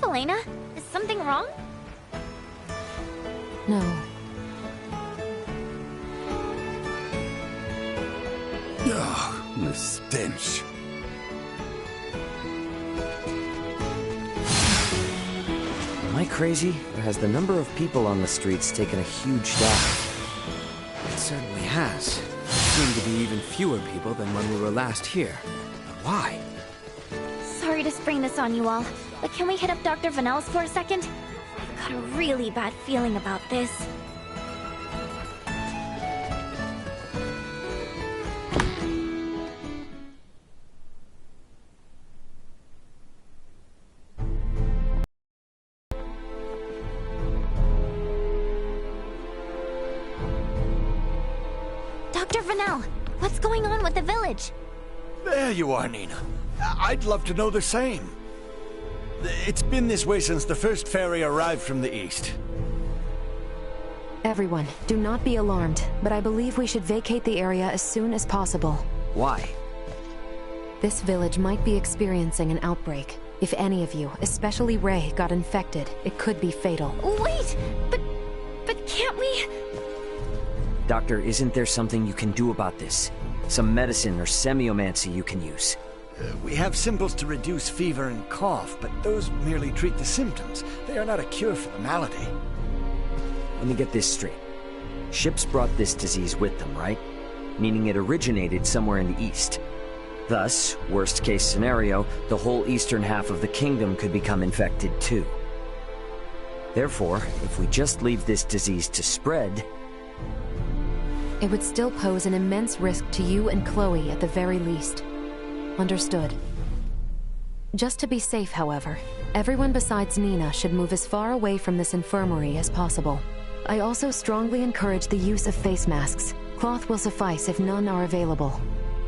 Elena. Is something wrong? No. Ugh, the stench. Am I crazy, or has the number of people on the streets taken a huge dive? It certainly has. Seem to be even fewer people than when we were last here. But why? Sorry to spring this on you all, but can we hit up Dr. Vanel's for a second? I've got a really bad feeling about this. Dr. Vanel, what's going on with the village? There you are, Nina. I'd love to know the same. It's been this way since the first ferry arrived from the east. Everyone, do not be alarmed, but I believe we should vacate the area as soon as possible. Why? This village might be experiencing an outbreak. If any of you, especially Ray, got infected, it could be fatal. Wait! But can't we... Doctor, isn't there something you can do about this? Some medicine or semiomancy you can use? We have symbols to reduce fever and cough, but those merely treat the symptoms. They are not a cure for the malady. Let me get this straight. Ships brought this disease with them, right? Meaning it originated somewhere in the east. Thus, worst case scenario, the whole eastern half of the kingdom could become infected too. Therefore, if we just leave this disease to spread... It would still pose an immense risk to you and Chloe at the very least. Understood. Just to be safe, however, everyone besides Nina should move as far away from this infirmary as possible. I also strongly encourage the use of face masks. Cloth will suffice if none are available.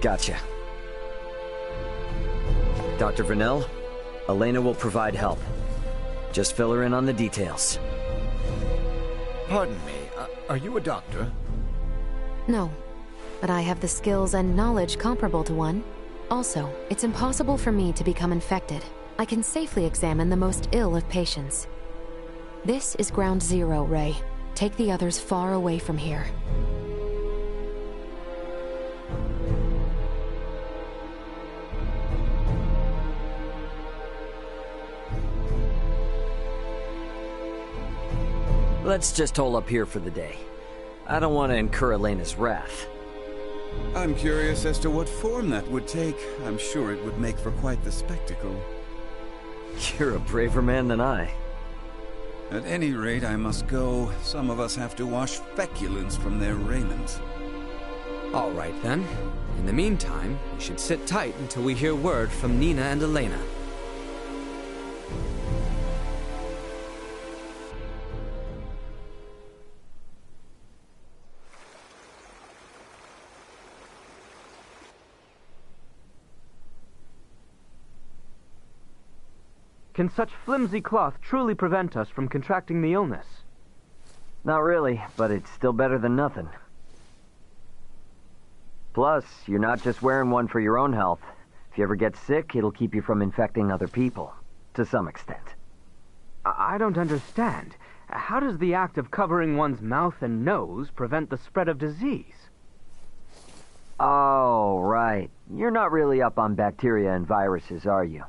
Gotcha. Dr. Vanel, Elena will provide help. Just fill her in on the details. Pardon me, are you a doctor? No, but I have the skills and knowledge comparable to one. Also, it's impossible for me to become infected. I can safely examine the most ill of patients. This is ground zero, Ray. Take the others far away from here. Let's just hole up here for the day. I don't want to incur Elena's wrath. I'm curious as to what form that would take. I'm sure it would make for quite the spectacle. You're a braver man than I. At any rate, I must go. Some of us have to wash feculence from their raiment. All right, then. In the meantime, we should sit tight until we hear word from Nina and Elena. Can such flimsy cloth truly prevent us from contracting the illness? Not really, but it's still better than nothing. Plus, you're not just wearing one for your own health. If you ever get sick, it'll keep you from infecting other people, to some extent. I don't understand. How does the act of covering one's mouth and nose prevent the spread of disease? Oh, right. You're not really up on bacteria and viruses, are you?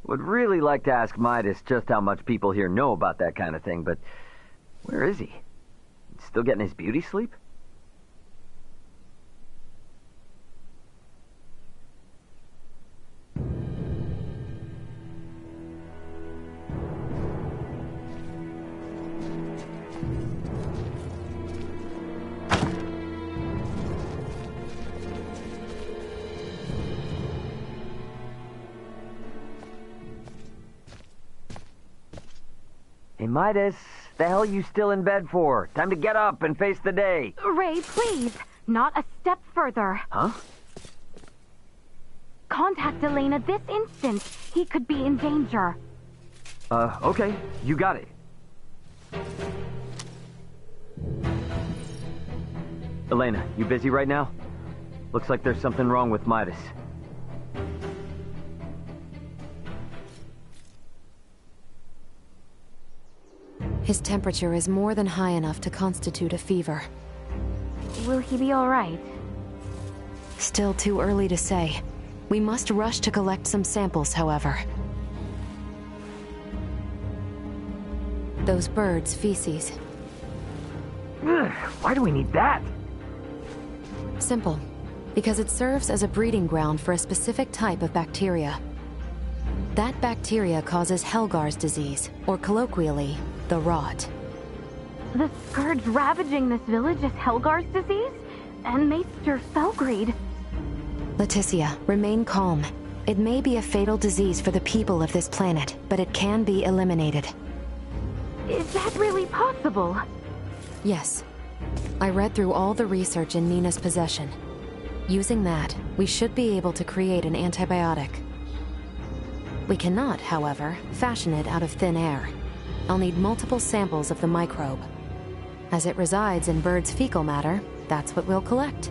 Would really like to ask Midas just how much people here know about that kind of thing, but where is he? Still getting his beauty sleep? Hey, Midas, the hell you still in bed for? Time to get up and face the day. Ray, please. Not a step further. Huh? Contact Elena this instant. He could be in danger. Okay. You got it. Elena, you busy right now? Looks like there's something wrong with Midas. His temperature is more than high enough to constitute a fever. Will he be alright? Still too early to say. We must rush to collect some samples, however. Those birds' feces. Ugh, why do we need that? Simple. Because it serves as a breeding ground for a specific type of bacteria. That bacteria causes Helgar's disease, or colloquially, the rot. The scourge ravaging this village is Helgar's disease? And Maester Felgreed. Leticia, remain calm. It may be a fatal disease for the people of this planet, but it can be eliminated. Is that really possible? Yes. I read through all the research in Nina's possession. Using that, we should be able to create an antibiotic. We cannot, however, fashion it out of thin air. I'll need multiple samples of the microbe. As it resides in birds' fecal matter, that's what we'll collect.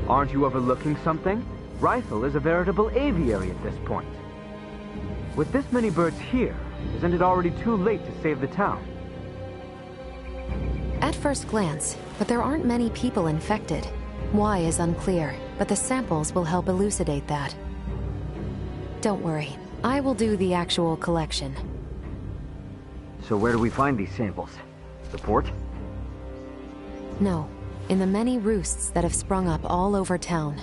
Aren't you overlooking something? Rifle is a veritable aviary at this point. With this many birds here, isn't it already too late to save the town? At first glance, but there aren't many people infected. Why is unclear, but the samples will help elucidate that. Don't worry, I will do the actual collection. So where do we find these samples? The port? No, in the many roosts that have sprung up all over town.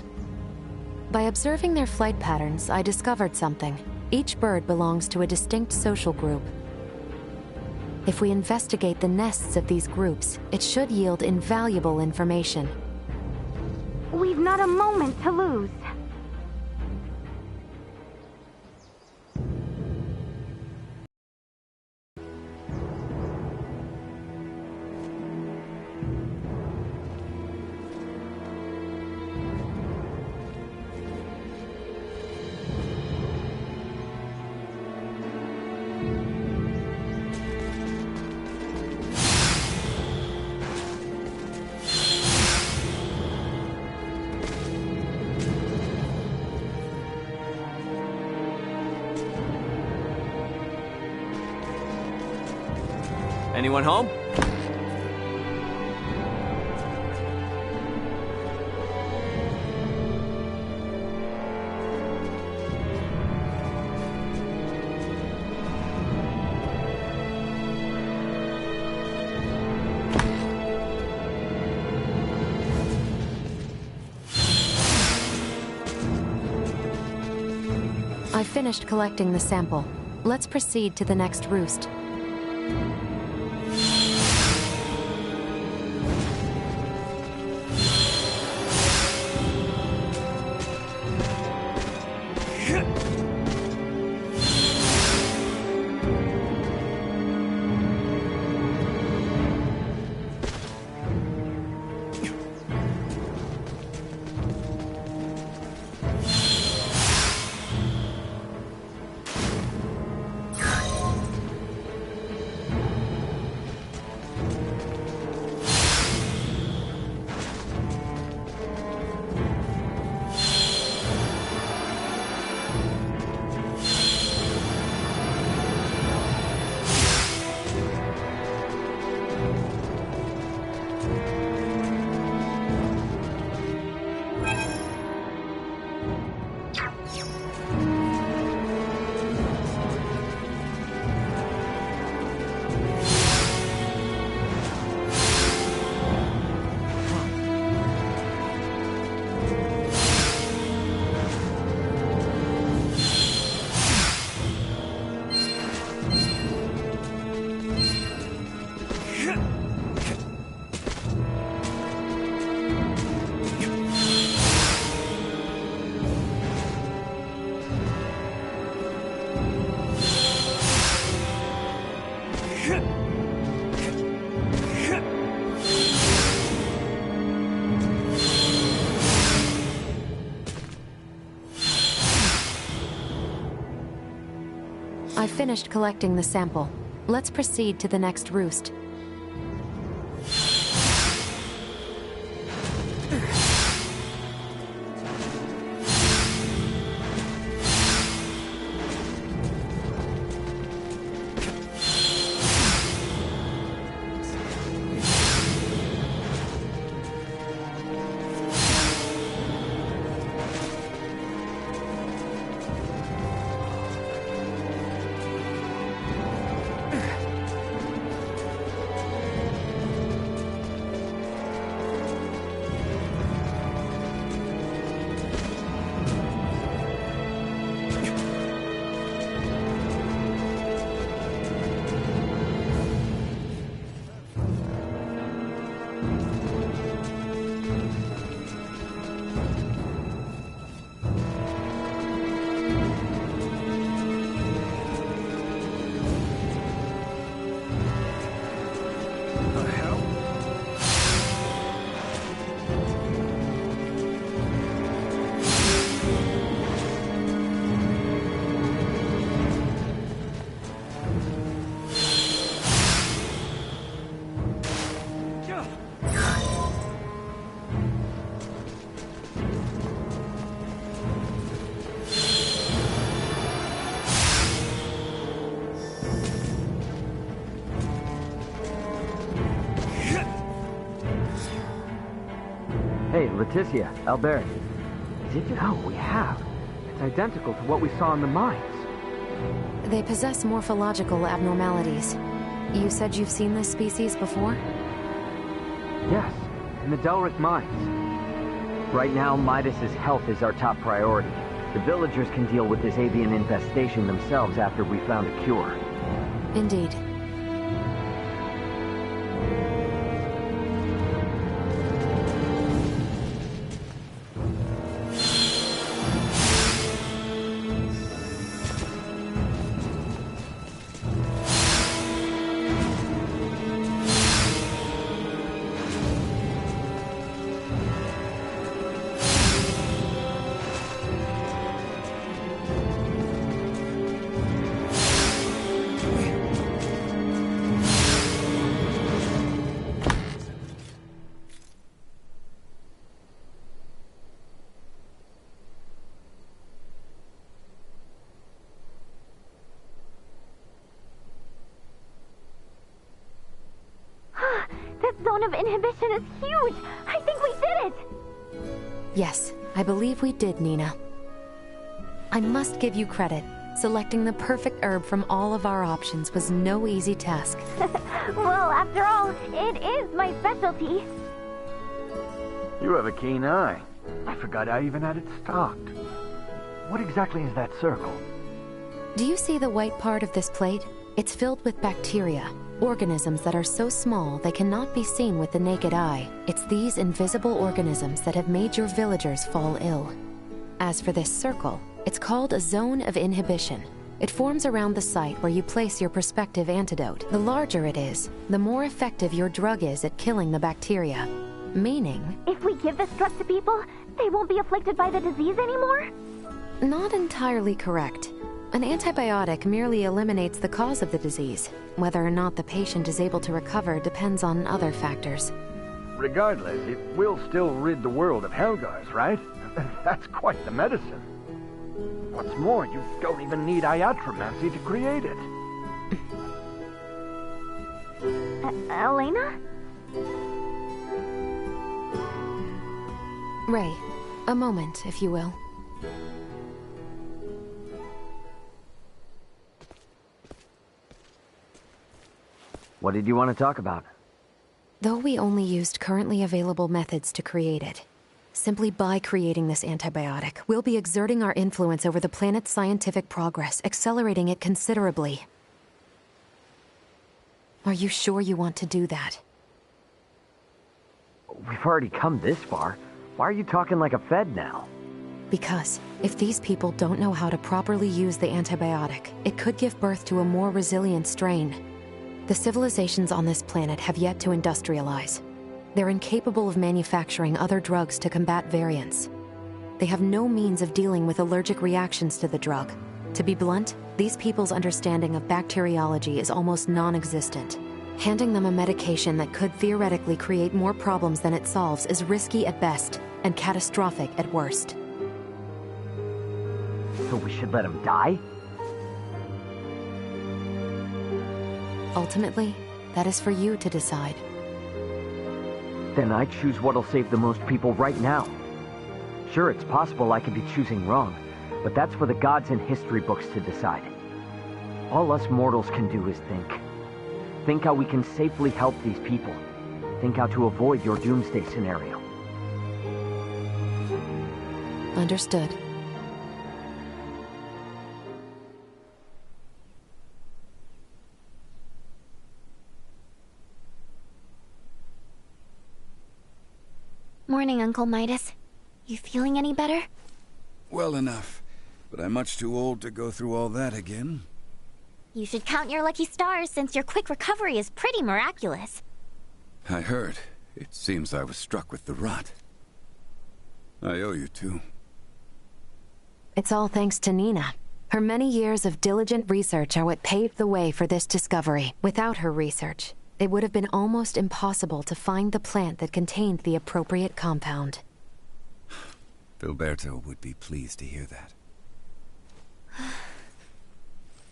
By observing their flight patterns, I discovered something. Each bird belongs to a distinct social group. If we investigate the nests of these groups, it should yield invaluable information. We've not a moment to lose. Anyone home? I finished collecting the sample. Let's proceed to the next roost. I finished collecting the sample. Let's proceed to the next roost. The hell? Hey, Leticia, Albert. Is it? Oh, we have. It's identical to what we saw in the mines. They possess morphological abnormalities. You said you've seen this species before? Yes, in the Delric mines. Right now, Midas's health is our top priority. The villagers can deal with this avian infestation themselves after we found a cure. Indeed. This zone of inhibition is huge! I think we did it! Yes, I believe we did, Nina. I must give you credit. Selecting the perfect herb from all of our options was no easy task. Well, after all, it is my specialty. You have a keen eye. I forgot I even had it stocked. What exactly is that circle? Do you see the white part of this plate? It's filled with bacteria, organisms that are so small they cannot be seen with the naked eye. It's these invisible organisms that have made your villagers fall ill. As for this circle, it's called a zone of inhibition. It forms around the site where you place your prospective antidote. The larger it is, the more effective your drug is at killing the bacteria. Meaning... If we give this drug to people, they won't be afflicted by the disease anymore? Not entirely correct. An antibiotic merely eliminates the cause of the disease. Whether or not the patient is able to recover depends on other factors. Regardless, it will still rid the world of Helgars, right? That's quite the medicine. What's more, you don't even need iatromancy to create it. Elena? Ray, a moment, if you will. What did you want to talk about? Though we only used currently available methods to create it, simply by creating this antibiotic, we'll be exerting our influence over the planet's scientific progress, accelerating it considerably. Are you sure you want to do that? We've already come this far. Why are you talking like a Fed now? Because if these people don't know how to properly use the antibiotic, it could give birth to a more resilient strain. The civilizations on this planet have yet to industrialize. They're incapable of manufacturing other drugs to combat variants. They have no means of dealing with allergic reactions to the drug. To be blunt, these people's understanding of bacteriology is almost non-existent. Handing them a medication that could theoretically create more problems than it solves is risky at best, and catastrophic at worst. So we should let him die? Ultimately, that is for you to decide. Then I choose what'll save the most people right now. Sure, it's possible I could be choosing wrong, but that's for the gods and history books to decide. All us mortals can do is think. Think how we can safely help these people. Think how to avoid your doomsday scenario. Understood. Morning, Uncle Midas. You feeling any better? Well enough, but I'm much too old to go through all that again. You should count your lucky stars since your quick recovery is pretty miraculous. I heard. It seems I was struck with the rot. I owe you two. It's all thanks to Nina. Her many years of diligent research are what paved the way for this discovery. Without her research, it would have been almost impossible to find the plant that contained the appropriate compound. Filberto would be pleased to hear that.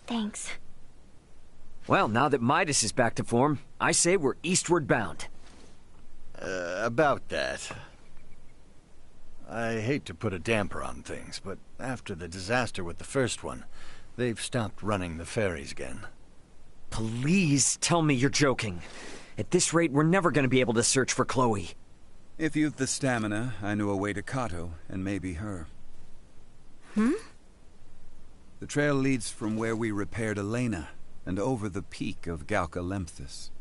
Thanks. Well, now that Midas is back to form, I say we're eastward bound. About that. I hate to put a damper on things, but after the disaster with the first one, they've stopped running the ferries again. Please tell me you're joking. At this rate, we're never going to be able to search for Chloe. If you've the stamina, I knew a way to Kato, and maybe her. Hmm? The trail leads from where we repaired Elena, and over the peak of Galca-Lemphis.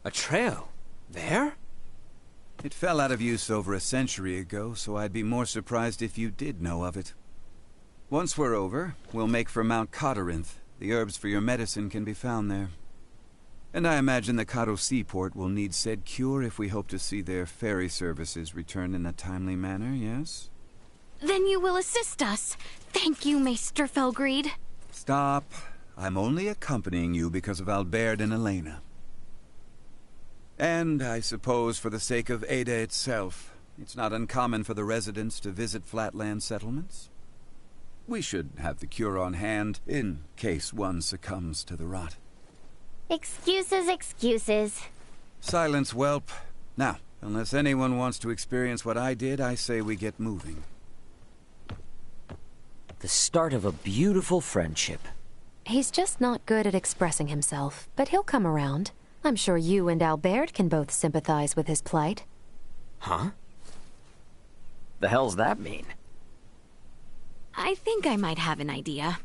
A trail? There? It fell out of use over a century ago, so I'd be more surprised if you did know of it. Once we're over, we'll make for Mount Cotarinth. The herbs for your medicine can be found there. And I imagine the Kato seaport will need said cure if we hope to see their ferry services return in a timely manner, yes? Then you will assist us. Thank you, Maester Felgreed. Stop. I'm only accompanying you because of Albert and Elena. And I suppose for the sake of Ada itself, it's not uncommon for the residents to visit flatland settlements. We should have the cure on hand, in case one succumbs to the rot. Excuses, excuses. Silence, whelp. Now, unless anyone wants to experience what I did, I say we get moving. The start of a beautiful friendship. He's just not good at expressing himself, but he'll come around. I'm sure you and Albert can both sympathize with his plight. Huh? The hell's that mean? I think I might have an idea.